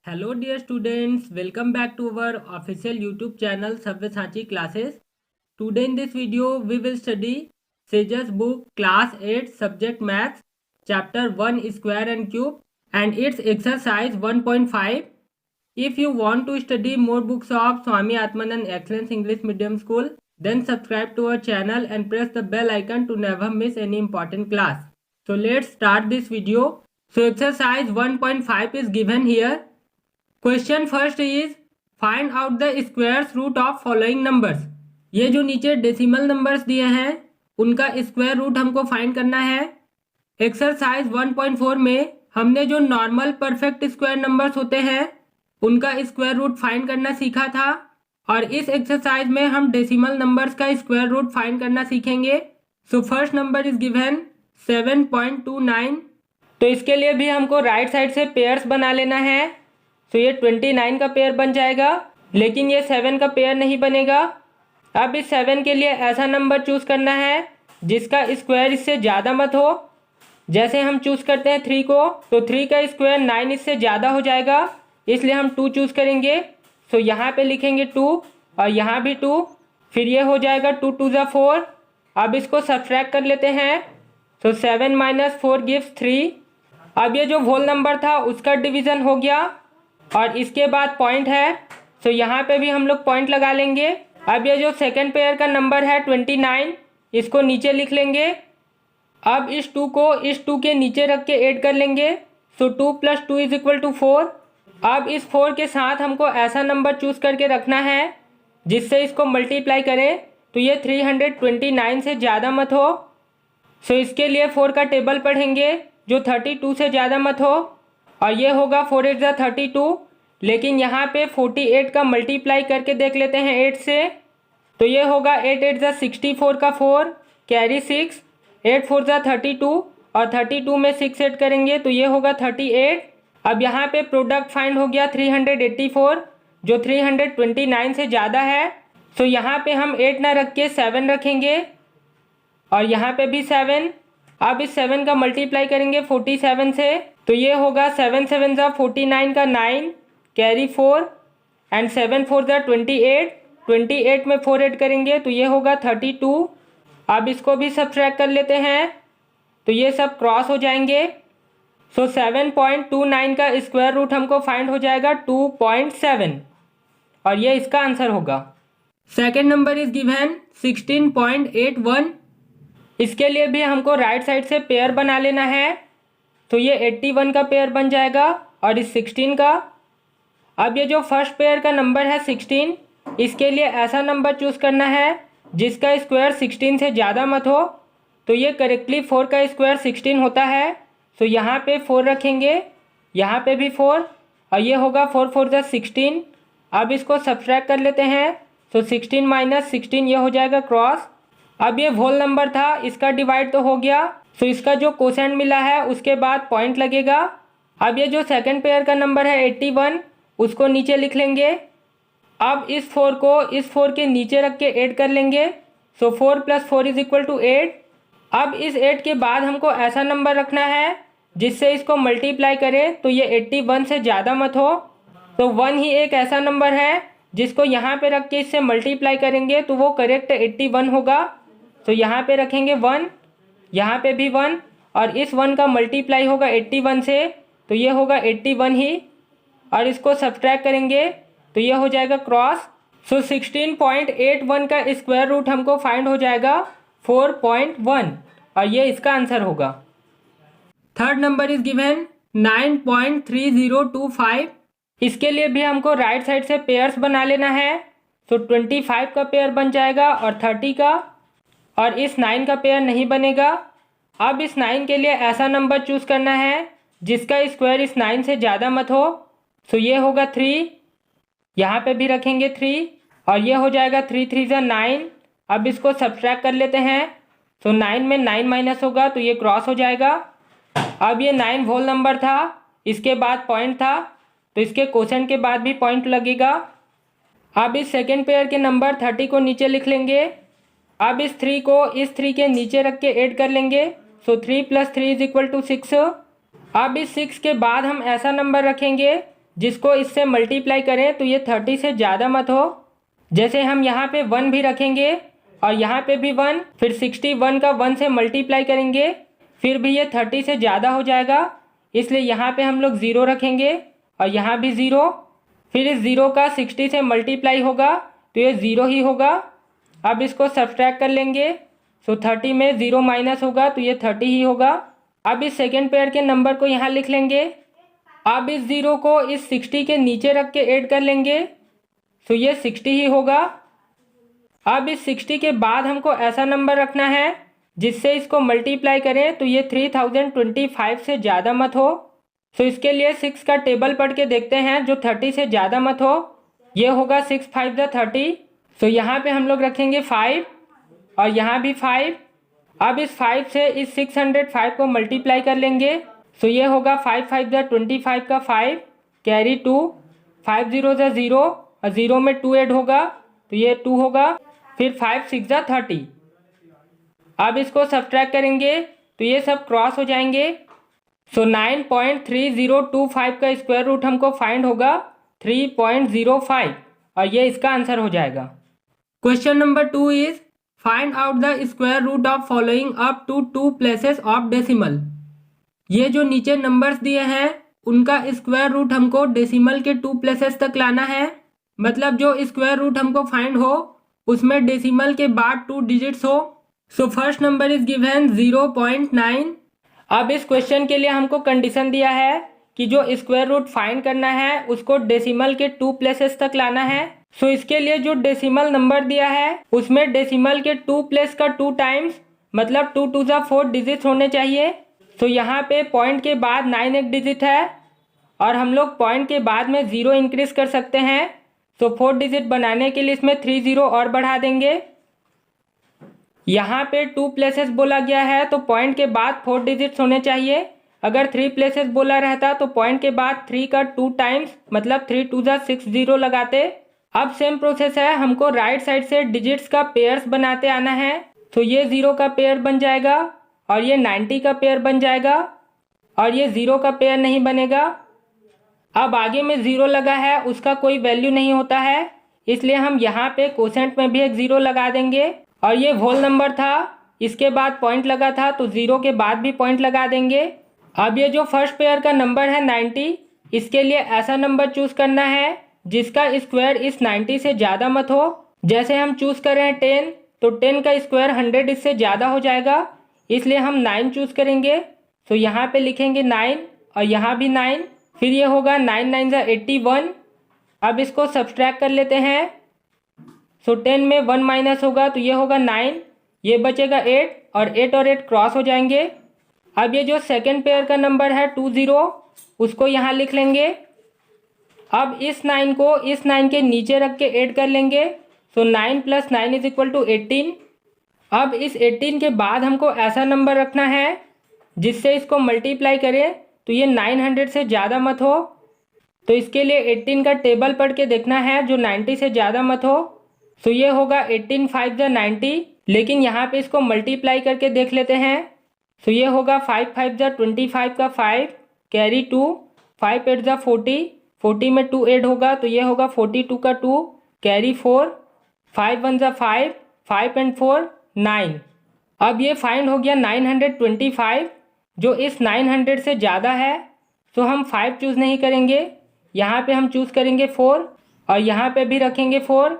Hello dear students, welcome back to our official YouTube channel Sabyasachi Classes. Today in this video we will study Sage's book Class 8 Subject Maths Chapter 1 Square and Cube and its exercise 1.5. If you want to study more books of Swami Atmanand Excellence English Medium School, then subscribe to our channel and press the bell icon to never miss any important class. So let's start this video. So exercise 1.5 is given here. Question first is find out the squares root of following numbers. ये जो नीचे decimal numbers दिए हैं उनका square root हमको find करना है। Exercise 1.4 में हमने जो नॉर्मल परफेक्ट स्क्वायर नंबर्स होते हैं उनका स्क्वायर रूट फाइंड करना सीखा था और इस एक्सरसाइज में हम डेसिमल नंबर्स का स्क्वायर रूट फाइंड करना सीखेंगे। So first number is given 7.29। तो इसके लिए भी हमको राइट साइड से पेयर्स बना लेना है। तो ये 29 का पेयर बन जाएगा, लेकिन ये 7 का पेयर नहीं बनेगा। अब इस 7 के लिए ऐसा नंबर चूज़ करना है जिसका स्क्वायर इससे ज़्यादा मत हो। जैसे हम चूज़ करते हैं 3 को, तो 3 का स्क्वायर 9 इससे ज़्यादा हो जाएगा, इसलिए हम 2 चूज़ करेंगे। तो यहाँ पे लिखेंगे 2 और यहाँ भी 2, फिर ये हो जाएगा 2 2 ज़ा 4। अब इसको सब्ट्रैक्ट कर लेते हैं। तो 7 - 4 गिव्स 3। अब ये जो होल नंबर था उसका डिवीज़न हो गया और इसके बाद पॉइंट है, तो यहाँ पे भी हम लोग पॉइंट लगा लेंगे। अब ये जो सेकंड पेयर का नंबर है 29, इसको नीचे लिख लेंगे। अब इस 2 को इस 2 के नीचे रख के ऐड कर लेंगे। सो 2 + 2 = 4। अब इस 4 के साथ हमको ऐसा नंबर चूज़ करके रखना है जिससे इसको मल्टीप्लाई करें तो ये 329 से ज़्यादा मत हो। सो इसके लिए 4 का टेबल पढ़ेंगे जो 32 से ज़्यादा मत हो और ये होगा 4 8 ज़ा 32। लेकिन यहाँ पे 48 का मल्टीप्लाई करके देख लेते हैं 8 से, तो ये होगा 8 8 ज़ा 64 का 4 कैरी 6, 8 4 ज़ा 32 और 32 में 6 ऐड करेंगे तो ये होगा 38। अब यहाँ पे प्रोडक्ट फाइंड हो गया 384 जो 329 से ज़्यादा है। तो यहाँ पे हम 8 ना रख के 7 रखेंगे और यहाँ पे भी 7। अब इस 7 का मल्टीप्लाई करेंगे 47 से, तो ये होगा 7 7 ज़ा 49 का 9 कैरी 4 एंड 7 4 ज़ा 28। 28 में 4 ऐड करेंगे तो ये होगा 32। अब इसको भी सब्ट्रैक्ट कर लेते हैं तो ये सब क्रॉस हो जाएंगे। सो 7.29 का स्क्वायर रूट हमको फाइंड हो जाएगा 2.7 और ये इसका आंसर होगा। Second number is given 16.81। इसके लिए भी हमको राइट साइड से पेयर बना लेना है। तो ये 81 का पेयर बन जाएगा और इस 16 का। अब ये जो फर्स्ट पेयर का नंबर है 16, इसके लिए ऐसा नंबर चूज़ करना है जिसका स्क्वायर 16 से ज़्यादा मत हो। तो ये करेक्टली 4 का स्क्वायर 16 होता है। तो यहाँ पे 4 रखेंगे, यहाँ पे भी 4 और ये होगा 4 4 ज़ा 16। अब इसको सब्ट्रैक्ट कर लेते हैं। तो 16 - 16 ये हो जाएगा क्रॉस। अब ये होल नंबर था, इसका डिवाइड तो हो गया, तो इसका जो कोसेंट मिला है उसके बाद पॉइंट लगेगा। अब ये जो सेकंड पेयर का नंबर है 81, उसको नीचे लिख लेंगे। अब इस 4 को इस 4 के नीचे रख के ऐड कर लेंगे। सो 4 + 4 = 8। अब इस 8 के बाद हमको ऐसा नंबर रखना है जिससे इसको मल्टीप्लाई करें तो ये 81 से ज़्यादा मत हो। तो 1 ही एक ऐसा नंबर है जिसको यहाँ पे रख के इससे मल्टीप्लाई करेंगे तो वो करेक्ट 81 होगा। तो यहाँ पे रखेंगे 1, यहाँ पे भी 1 और इस 1 का मल्टीप्लाई होगा 81 से तो ये होगा 81 ही और इसको सब्ट्रैक्ट करेंगे तो ये हो जाएगा क्रॉस। सो 16.81 का स्क्वायर रूट हमको फाइंड हो जाएगा 4.1 और ये इसका आंसर होगा। Third number is given 9.3025। इसके लिए भी हमको राइट साइड से पेयर्स बना लेना है। तो 25 का पेयर बन जाएगा और 30 का, और इस 9 का पेयर नहीं बनेगा। अब इस 9 के लिए ऐसा नंबर चूज़ करना है जिसका स्क्वायर इस 9 से ज़्यादा मत हो। तो ये होगा 3, यहाँ पे भी रखेंगे 3 और ये हो जाएगा 3 3 ज़ा 9। अब इसको सब्ट्रैक्ट कर लेते हैं। तो 9 में 9 माइनस होगा तो ये क्रॉस हो जाएगा। अब ये 9 होल नंबर था, इसके बाद पॉइंट था तो इसके कोसेंट के बाद भी पॉइंट लगेगा। अब इस सेकेंड पेयर के नंबर 30 को नीचे लिख लेंगे। अब इस 3 को इस 3 के नीचे रख के ऐड कर लेंगे। सो 3 + 3 = 6। अब इस 6 के बाद हम ऐसा नंबर रखेंगे जिसको इससे मल्टीप्लाई करें तो ये 30 से ज़्यादा मत हो। जैसे हम यहाँ पे 1 भी रखेंगे और यहाँ पे भी 1, फिर 61 का 1 से मल्टीप्लाई करेंगे, फिर भी ये 30 से ज़्यादा हो जाएगा, इसलिए यहाँ पे हम लोग 0 रखेंगे और यहाँ भी 0। फिर इस 0 का 60 से मल्टीप्लाई होगा तो ये 0 ही होगा। अब इसको सब्सट्रैक्ट कर लेंगे, सो 30 में 0 माइनस होगा तो ये 30 ही होगा। अब इस सेकेंड पेयर के नंबर को यहाँ लिख लेंगे। अब इस 0 को इस 60 के नीचे रख के ऐड कर लेंगे, सो ये 60 ही होगा। अब इस 60 के बाद हमको ऐसा नंबर रखना है जिससे इसको मल्टीप्लाई करें तो ये 3025 से ज़्यादा मत हो। सो इसके लिए 6 का टेबल पढ़ के देखते हैं जो 30 से ज़्यादा मत हो। ये होगा 6 5 30। सो यहाँ पे हम लोग रखेंगे 5 और यहाँ भी 5। अब इस 5 से इस 605 को मल्टीप्लाई कर लेंगे, सो ये होगा 5 5 25 का 5 कैरी 2, 5 0 0 और 0 में 2 ऐड होगा तो ये 2 होगा। फिर 5 6 30। अब इसको सब्ट्रैक्ट करेंगे तो ये सब क्रॉस हो जाएंगे। सो 9.3025 का स्क्वायर रूट हमको फाइंड होगा 3.05 और ये इसका आंसर हो जाएगा। Question number 2 is find out the square root of following up to 2 places of decimal. ये जो नीचे नंबर्स दिए हैं उनका स्क्वायर रूट हमको डेसिमल के 2 प्लेसेस तक लाना है। मतलब जो स्क्वायर रूट हमको फाइंड हो उसमें डेसिमल के बाद 2 डिजिट्स हो। So first number is given 0.9। अब इस क्वेश्चन के लिए हमको कंडीशन दिया है कि जो स्क्वायर रूट फाइंड करना है उसको डेसिमल के 2 प्लेसेस तक लाना है। सो इसके लिए जो डेसिमल नंबर दिया है उसमें डेसिमल के 2 प्लेस का 2 टाइम्स मतलब 2 2 4 डिजिट होने चाहिए। सो यहाँ पे पॉइंट के बाद 9 एक डिजिट है और हम लोग पॉइंट के बाद में 0 इंक्रीज कर सकते हैं। सो 4 डिजिट बनाने के लिए इसमें 3 0 और बढ़ा देंगे। यहाँ पे 2 प्लेसेस बोला गया है तो पॉइंट के बाद 4 डिजिट्स होने चाहिए। अगर 3 प्लेसेस बोला रहता तो पॉइंट के बाद 3 का 2 टाइम्स मतलब 3 2 6 0 लगाते। अब सेम प्रोसेस है, हमको राइट साइड से डिजिट्स का पेयर्स बनाते आना है। तो ये 0 का पेयर बन जाएगा और ये 90 का पेयर बन जाएगा और ये 0 का पेयर नहीं बनेगा। अब आगे में 0 लगा है उसका कोई वैल्यू नहीं होता है, इसलिए हम यहाँ पे कोसेंट में भी एक 0 लगा देंगे। और ये होल नंबर था, इसके बाद पॉइंट लगा था तो 0 के बाद भी पॉइंट लगा देंगे। अब ये जो फर्स्ट पेयर का नंबर है 90, इसके लिए ऐसा नंबर चूज करना है जिसका स्क्वायर इस 90 से ज़्यादा मत हो। जैसे हम चूज कर रहे हैं 10 तो 10 का स्क्वायर 100 इससे ज़्यादा हो जाएगा, इसलिए हम 9 चूज करेंगे। तो यहाँ पे लिखेंगे 9 और यहाँ भी 9। फिर ये होगा 9 9 81। अब इसको सब्सट्रैक्ट कर लेते हैं। सो 10 में 1 माइनस होगा तो ये होगा 9, ये बचेगा 8 और 8 क्रॉस हो जाएंगे। अब ये जो सेकंड पेयर का नंबर है 20 उसको यहाँ लिख लेंगे। अब इस 9 को इस 9 के नीचे रख के ऐड कर लेंगे। सो 9 + 9 = 18। अब इस 18 के बाद हमको ऐसा नंबर रखना है जिससे इसको मल्टीप्लाई करें तो ये 900 से ज़्यादा मत हो। तो इसके लिए 18 का टेबल पढ़ के देखना है जो 90 से ज़्यादा मत हो। सो ये होगा 18 5 90, लेकिन यहाँ पे इसको मल्टीप्लाई करके देख लेते हैं। सो ये होगा 5 5 25 का 5 कैरी 2, 5 8 40, 40 में 2 ऐड होगा तो ये होगा 42 का 2 कैरी 4, 5 1 5, 5 and 4 9। अब ये फाइंड हो गया 925 जो इस 900 से ज़्यादा है। तो हम 5 चूज़ नहीं करेंगे, यहाँ पे हम चूज़ करेंगे 4 और यहाँ पे भी रखेंगे 4।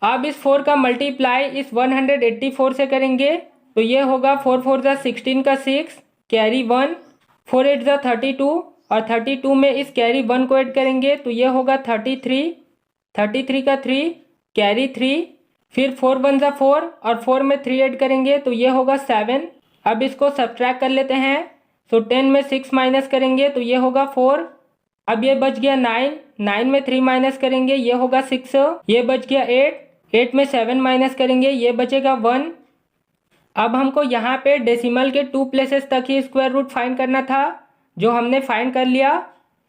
अब इस 4 का मल्टीप्लाई इस 184 से करेंगे तो ये होगा 4 4 16 का 6 कैरी 1, 4 8 32 और 32 में इस कैरी 1 को ऐड करेंगे तो ये होगा 33, 33 का 3 कैरी 3, फिर 4 1 4 और 4 में 3 ऐड करेंगे तो ये होगा 7। अब इसको सब्ट्रैक्ट कर लेते हैं। सो 10 में 6 माइनस करेंगे तो ये होगा 4। अब ये बच गया 9, 9 में 3 माइनस करेंगे ये होगा 6, ये बच गया 8, 8 में 7 माइनस करेंगे ये बचेगा 1। अब हमको यहाँ पे डेसिमल के 2 प्लेसेस तक ही स्क्वायर रूट फाइंड करना था जो हमने फाइंड कर लिया।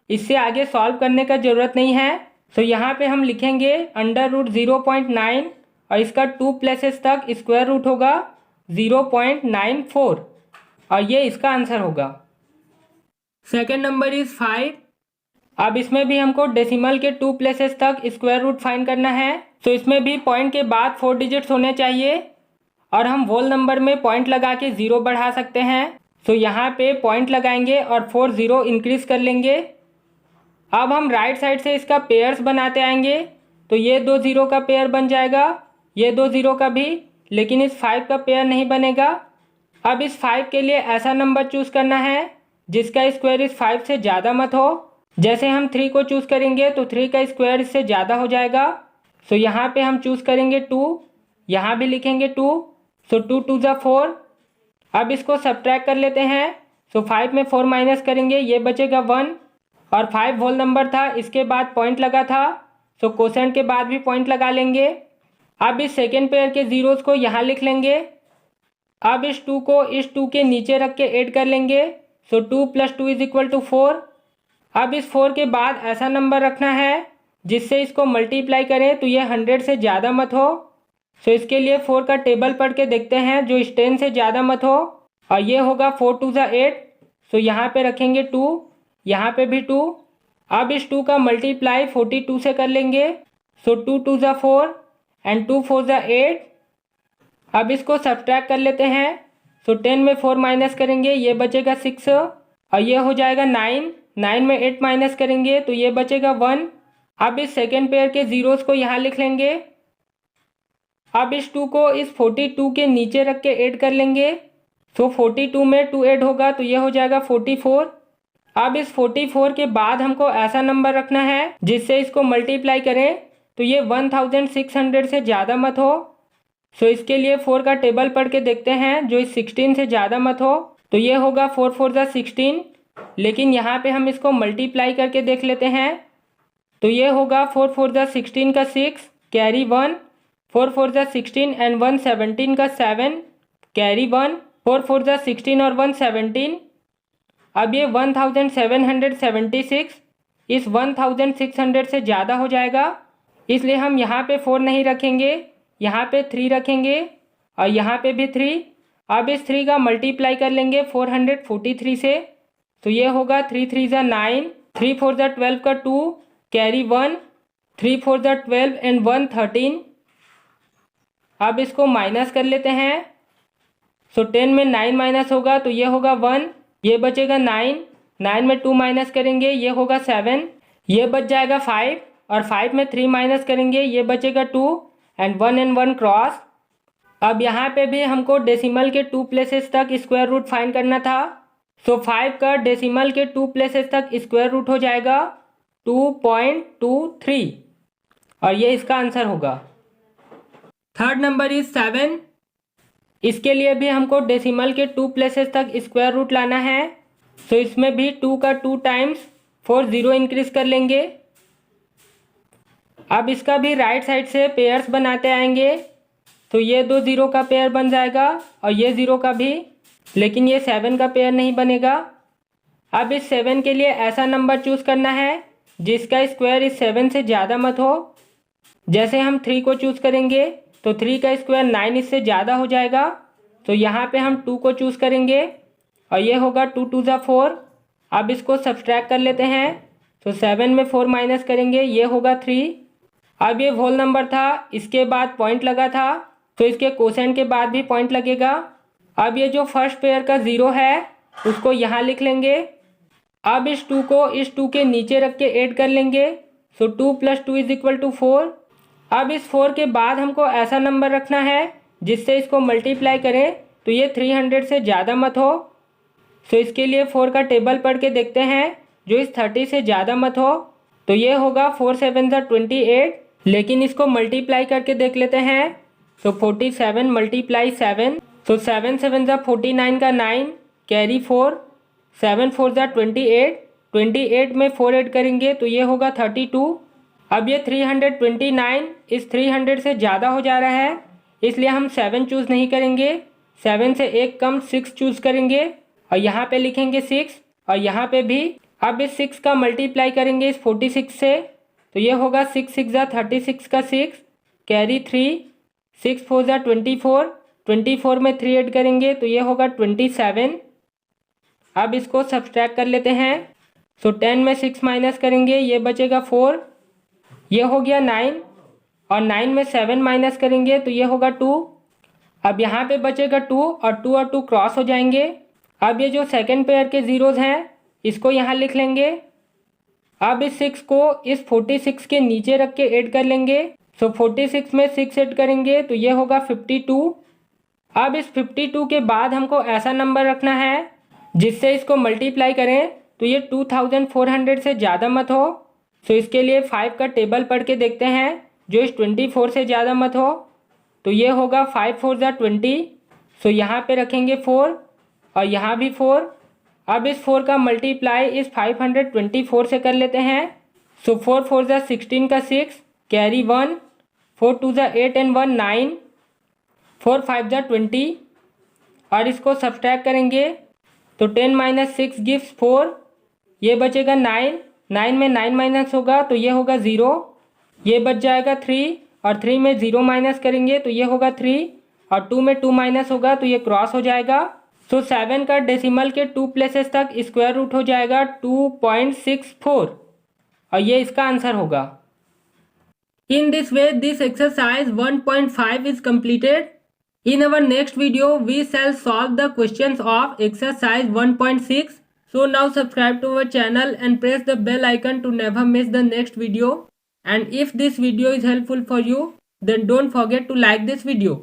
इससे आगे सॉल्व करने का ज़रूरत नहीं है। सो यहाँ पे हम लिखेंगे √0.9 और इसका 2 प्लेसेस तक स्क्वायर रूट होगा 0.94 और ये इसका आंसर होगा। Second number is 5। अब इसमें भी हमको डेसिमल के 2 प्लेसेस तक स्क्वायर रूट फाइंड करना है। तो इसमें भी पॉइंट के बाद 4 डिजिट्स होने चाहिए और हम होल नंबर में पॉइंट लगा के 0 बढ़ा सकते हैं। तो यहाँ पे पॉइंट लगाएंगे और 4 0 इंक्रीज कर लेंगे। अब हम राइट साइड से इसका पेयर्स बनाते आएंगे। तो ये 2 0 का पेयर बन जाएगा, ये 2 0 का भी, लेकिन इस 5 का पेयर नहीं बनेगा। अब इस 5 के लिए ऐसा नंबर चूज करना है जिसका स्क्वायर इस 5 से ज़्यादा मत हो। जैसे हम 3 को चूज करेंगे तो 3 का स्क्वायर इससे ज़्यादा हो जाएगा। सो यहाँ पे हम चूज करेंगे 2, यहाँ भी लिखेंगे 2। सो 2 2 ज़ा 4। अब इसको सब्ट्रैक्ट कर लेते हैं। सो 5 में 4 माइनस करेंगे, ये बचेगा 1 और 5 होल नंबर था, इसके बाद पॉइंट लगा था। सो कोसेंट के बाद भी पॉइंट लगा लेंगे। अब इस सेकेंड पेयर के जीरोस को यहाँ लिख लेंगे। अब इस 2 को इस 2 के नीचे रख के ऐड कर लेंगे। सो 2 + 2 = 4। अब इस 4 के बाद ऐसा नंबर रखना है जिससे इसको मल्टीप्लाई करें तो ये 100 से ज़्यादा मत हो। सो इसके लिए 4 का टेबल पढ़ के देखते हैं जो इस 10 से ज़्यादा मत हो, और ये होगा 4 2 ज़ा 8। सो यहाँ पे रखेंगे 2, यहाँ पे भी 2। अब इस 2 का मल्टीप्लाई 42 से कर लेंगे। सो 2 2 ज़ा 4 एंड 2 4 ज़ा 8। अब इसको सब्ट्रैक्ट कर लेते हैं। सो 10 में 4 माइनस करेंगे, ये बचेगा 6 और ये हो जाएगा 9। 9 में 8 माइनस करेंगे तो ये बचेगा 1। अब इस सेकेंड पेयर के जीरोस को यहाँ लिख लेंगे। अब इस 2 को इस 42 के नीचे रख के ऐड कर लेंगे। सो 42 में 2 ऐड होगा तो ये हो जाएगा 44। अब इस 44 के बाद हमको ऐसा नंबर रखना है जिससे इसको मल्टीप्लाई करें तो ये 1600 से ज़्यादा मत हो। सो इसके लिए 4 का टेबल पढ़ के देखते हैं जो इस 16 से ज़्यादा मत हो। तो ये होगा 4 4 ज़ा 16, लेकिन यहाँ पे हम इसको मल्टीप्लाई करके देख लेते हैं। तो ये होगा 4 4 ज़ा 16 का 6 कैरी 1, 4 4 ज़ा 16 एंड 1 17 का 7 कैरी 1, 4 4 ज़ा 16 और 1 17। अब ये 1776 इस 1600 से ज़्यादा हो जाएगा, इसलिए हम यहाँ पे 4 नहीं रखेंगे, यहाँ पे 3 रखेंगे और यहाँ पे भी 3। अब इस 3 का मल्टीप्लाई कर लेंगे 443 से। तो ये होगा 3 3 ज़ा 9, 3 4 ज़ा 12 का 2 कैरी 1, 3 4 ज़ा 12 एंड 1 13। अब इसको माइनस कर लेते हैं। सो 10 में 9 माइनस होगा तो ये होगा 1, ये बचेगा 9। 9 में 2 माइनस करेंगे, ये होगा 7, ये बच जाएगा 5 और 5 में 3 माइनस करेंगे, ये बचेगा 2 एंड 1 क्रॉस। अब यहाँ पे भी हमको डेसिमल के 2 प्लेसेस तक स्क्वायर रूट फाइंड करना था। सो 5 का डेसिमल के 2 प्लेसेस तक स्क्वायर रूट हो जाएगा 2.23 और ये इसका आंसर होगा। Third number is 7। इसके लिए भी हमको डेसिमल के 2 प्लेसेस तक स्क्वायर रूट लाना है। सो इसमें भी 2 का 2 टाइम्स 4 0 इंक्रीज कर लेंगे। अब इसका भी राइट साइड से पेयर्स बनाते आएंगे। तो ये 2 0 का पेयर बन जाएगा और ये 0 का भी, लेकिन ये 7 का पेयर नहीं बनेगा। अब इस 7 के लिए ऐसा नंबर चूज करना है जिसका स्क्वायर इस 7 से ज़्यादा मत हो। जैसे हम 3 को चूज करेंगे तो 3 का स्क्वायर 9 इससे ज़्यादा हो जाएगा। तो यहाँ पे हम 2 को चूज करेंगे और ये होगा 2 2 ज़ा 4। अब इसको सब्सट्रैक्ट कर लेते हैं। तो 7 में 4 माइनस करेंगे, ये होगा 3। अब ये होल नंबर था, इसके बाद पॉइंट लगा था तो इसके कोसेंट के बाद भी पॉइंट लगेगा। अब ये जो फर्स्ट पेयर का 0 है उसको यहाँ लिख लेंगे। अब इस 2 को इस 2 के नीचे रख के ऐड कर लेंगे। सो 2 + 2 = 4। अब इस 4 के बाद हमको ऐसा नंबर रखना है जिससे इसको मल्टीप्लाई करें तो ये 300 से ज़्यादा मत हो। सो इसके लिए 4 का टेबल पढ़ के देखते हैं जो इस 30 से ज़्यादा मत हो। तो ये होगा 4 7 ज़ा 28, लेकिन इसको मल्टीप्लाई करके देख लेते हैं। सो 47 × 7। सो 7 7 ज़ा 49 का 9 कैरी 4, 7 4 ज़ा 28। 28 में 4 ऐड करेंगे तो ये होगा 32। अब ये 329 इस 300 से ज़्यादा हो जा रहा है, इसलिए हम 7 चूज़ नहीं करेंगे। 7 से एक कम 6 चूज़ करेंगे और यहाँ पे लिखेंगे 6 और यहाँ पे भी। अब इस 6 का मल्टीप्लाई करेंगे इस 46 से। तो ये होगा 6 6 ज़ा 36 का 6 कैरी 3, 6 4 ज़ा 24। 24 में 3 ऐड करेंगे तो ये होगा 27। अब इसको सब्सट्रैक्ट कर लेते हैं। सो 10 में 6 माइनस करेंगे, ये बचेगा 4, ये हो गया 9 और 9 में 7 माइनस करेंगे तो ये होगा 2। अब यहाँ पे बचेगा 2 और 2 क्रॉस हो जाएंगे। अब ये जो सेकंड पेयर के ज़ीरोज़ हैं इसको यहाँ लिख लेंगे। अब इस 6 को इस 46 के नीचे रख के ऐड कर लेंगे। सो 46 में 6 ऐड करेंगे तो ये होगा 52। अब इस 52 के बाद हमको ऐसा नंबर रखना है जिससे इसको मल्टीप्लाई करें तो ये 2400 से ज़्यादा मत हो। सो इसके लिए 5 का टेबल पढ़ के देखते हैं जो इस 24 से ज़्यादा मत हो। तो ये होगा 5 4 ज़ा 20। सो यहाँ पे रखेंगे 4 और यहाँ भी 4। अब इस 4 का मल्टीप्लाई इस 524 से कर लेते हैं। सो 4 4 ज़ा 16 का 6 कैरी 1, 4 2 ज़ा 8 एंड 1 9, 4 5 ज़ा 20 और इसको सब्सट्रैक्ट करेंगे तो 10 माइनस 6 गिव्स 4, ये बचेगा 9, 9 में 9 माइनस होगा तो ये होगा 0, ये बच जाएगा 3 और 3 में 0 माइनस करेंगे तो ये होगा 3 और 2 में 2 माइनस होगा तो ये क्रॉस हो जाएगा। सो 7 का डेसिमल के 2 प्लेसेस तक स्क्वायर रूट हो जाएगा 2.64 और ये इसका आंसर होगा। In this way, this exercise 1.5 is completed. In our next video, we shall solve the questions of exercise 1.6. So now subscribe to our channel and press the bell icon to never miss the next video. And if this video is helpful for you, then don't forget to like this video.